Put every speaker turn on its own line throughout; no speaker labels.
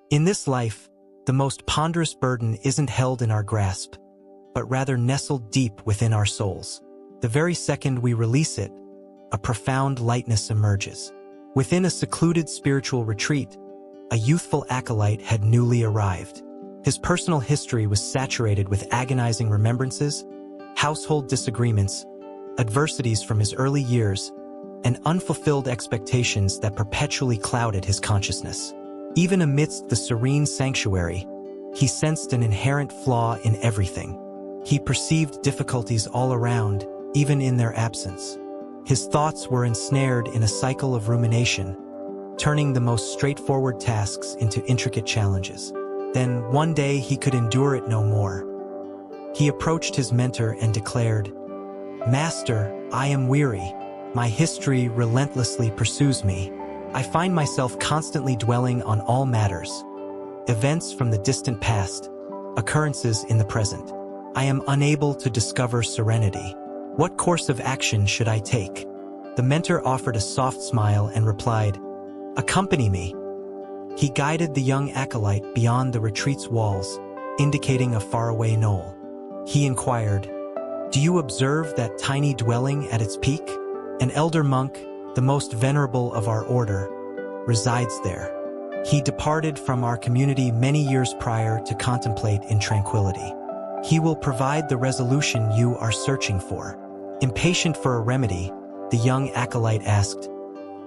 In this life, the most ponderous burden isn't held in our grasp, but rather nestled deep within our souls. The very second we release it, a profound lightness emerges. Within a secluded spiritual retreat, a youthful acolyte had newly arrived. His personal history was saturated with agonizing remembrances, household disagreements, adversities from his early years, and unfulfilled expectations that perpetually clouded his consciousness. Even amidst the serene sanctuary, he sensed an inherent flaw in everything. He perceived difficulties all around, even in their absence. His thoughts were ensnared in a cycle of rumination, turning the most straightforward tasks into intricate challenges. Then, one day, he could endure it no more. He approached his mentor and declared, "Master, I am weary. My history relentlessly pursues me. I find myself constantly dwelling on all matters, events from the distant past, occurrences in the present. I am unable to discover serenity. What course of action should I take?" The mentor offered a soft smile and replied, "Accompany me." He guided the young acolyte beyond the retreat's walls, indicating a faraway knoll. He inquired, "Do you observe that tiny dwelling at its peak? An elder monk, the most venerable of our order, resides there. He departed from our community many years prior to contemplate in tranquility. He will provide the resolution you are searching for." Impatient for a remedy, the young acolyte asked,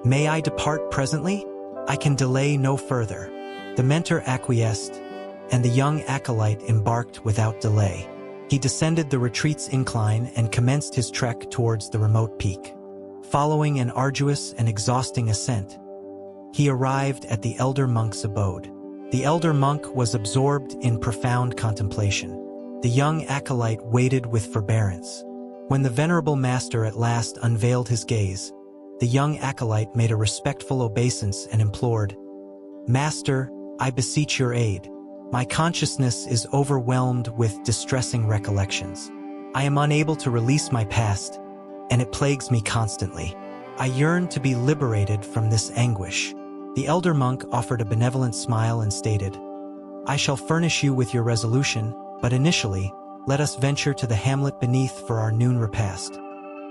"May I depart presently? I can delay no further." The mentor acquiesced, and the young acolyte embarked without delay. He descended the retreat's incline and commenced his trek towards the remote peak. Following an arduous and exhausting ascent, he arrived at the elder monk's abode. The elder monk was absorbed in profound contemplation. The young acolyte waited with forbearance. When the venerable master at last unveiled his gaze, the young acolyte made a respectful obeisance and implored, "Master, I beseech your aid. My consciousness is overwhelmed with distressing recollections. I am unable to release my past, and it plagues me constantly. I yearn to be liberated from this anguish." The elder monk offered a benevolent smile and stated, "I shall furnish you with your resolution, but initially, let us venture to the hamlet beneath for our noon repast."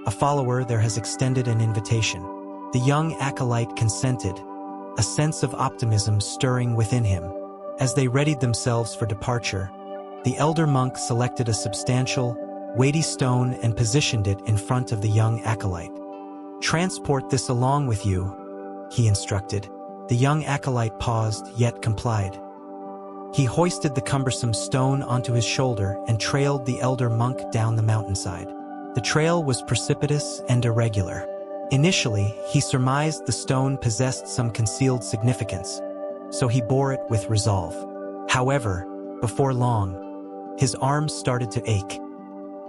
A follower there has extended an invitation. The young acolyte consented, a sense of optimism stirring within him. As they readied themselves for departure, the elder monk selected a substantial, weighty stone and positioned it in front of the young acolyte. "Transport this along with you," he instructed. The young acolyte paused, yet complied. He hoisted the cumbersome stone onto his shoulder and trailed the elder monk down the mountainside. The trail was precipitous and irregular. Initially, he surmised the stone possessed some concealed significance, so he bore it with resolve. However, before long, his arms started to ache.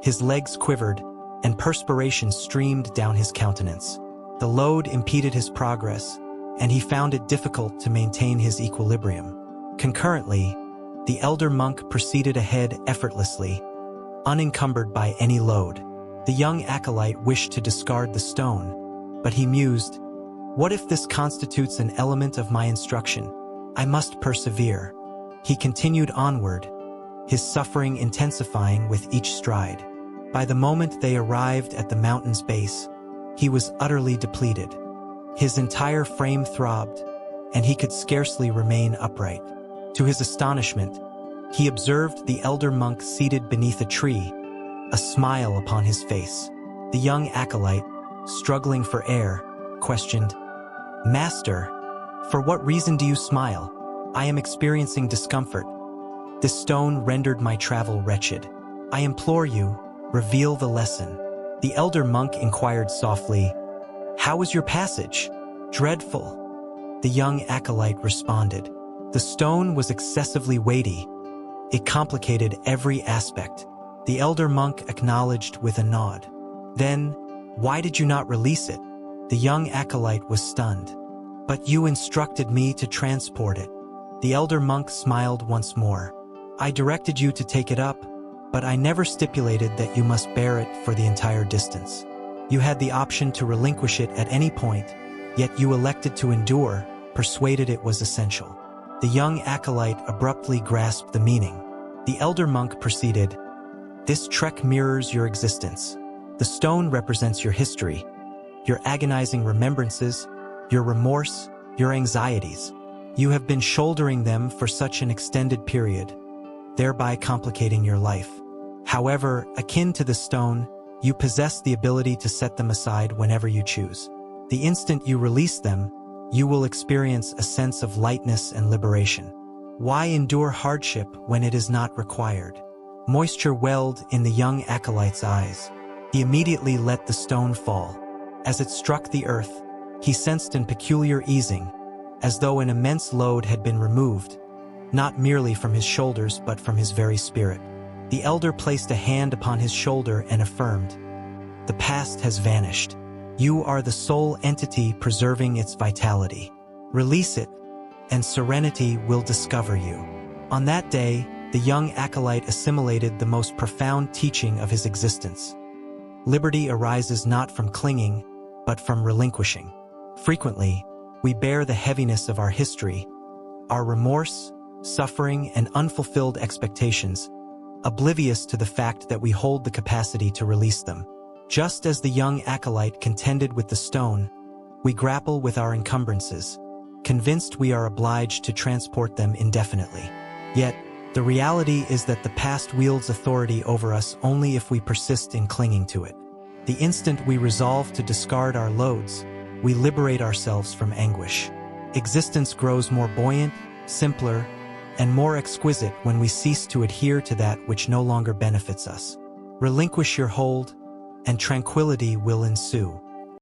His legs quivered, and perspiration streamed down his countenance. The load impeded his progress, and he found it difficult to maintain his equilibrium. Concurrently, the elder monk proceeded ahead effortlessly, unencumbered by any load. The young acolyte wished to discard the stone, but he mused, "What if this constitutes an element of my instruction? I must persevere." He continued onward, his suffering intensifying with each stride. By the moment they arrived at the mountain's base, he was utterly depleted. His entire frame throbbed, and he could scarcely remain upright. To his astonishment, he observed the elder monk seated beneath a tree, a smile upon his face. The young acolyte, struggling for air, questioned, "Master, for what reason do you smile? I am experiencing discomfort. This stone rendered my travel wretched. I implore you, reveal the lesson." The elder monk inquired softly, "How was your passage?" "Dreadful," the young acolyte responded. The stone was excessively weighty. It complicated every aspect. The elder monk acknowledged with a nod. "Then, why did you not release it?" The young acolyte was stunned. "But you instructed me to transport it." The elder monk smiled once more. "I directed you to take it up, but I never stipulated that you must bear it for the entire distance. You had the option to relinquish it at any point, yet you elected to endure, persuaded it was essential. The young acolyte abruptly grasped the meaning. The elder monk proceeded, "This trek mirrors your existence. The stone represents your history, your agonizing remembrances, your remorse, your anxieties. You have been shouldering them for such an extended period, thereby complicating your life. However, akin to the stone, you possess the ability to set them aside whenever you choose. The instant you release them, you will experience a sense of lightness and liberation. Why endure hardship when it is not required?" Moisture welled in the young acolyte's eyes. He immediately let the stone fall. As it struck the earth, he sensed a peculiar easing, as though an immense load had been removed, not merely from his shoulders but from his very spirit. The elder placed a hand upon his shoulder and affirmed, "The past has vanished. You are the sole entity preserving its vitality. Release it, and serenity will discover you." On that day, the young acolyte assimilated the most profound teaching of his existence. Liberty arises not from clinging, but from relinquishing. Frequently, we bear the heaviness of our history, our remorse, suffering, and unfulfilled expectations, oblivious to the fact that we hold the capacity to release them. Just as the young acolyte contended with the stone, we grapple with our encumbrances, convinced we are obliged to transport them indefinitely. Yet, the reality is that the past wields authority over us only if we persist in clinging to it. The instant we resolve to discard our loads, we liberate ourselves from anguish. Existence grows more buoyant, simpler, and more exquisite when we cease to adhere to that which no longer benefits us. Relinquish your hold, and tranquility will ensue.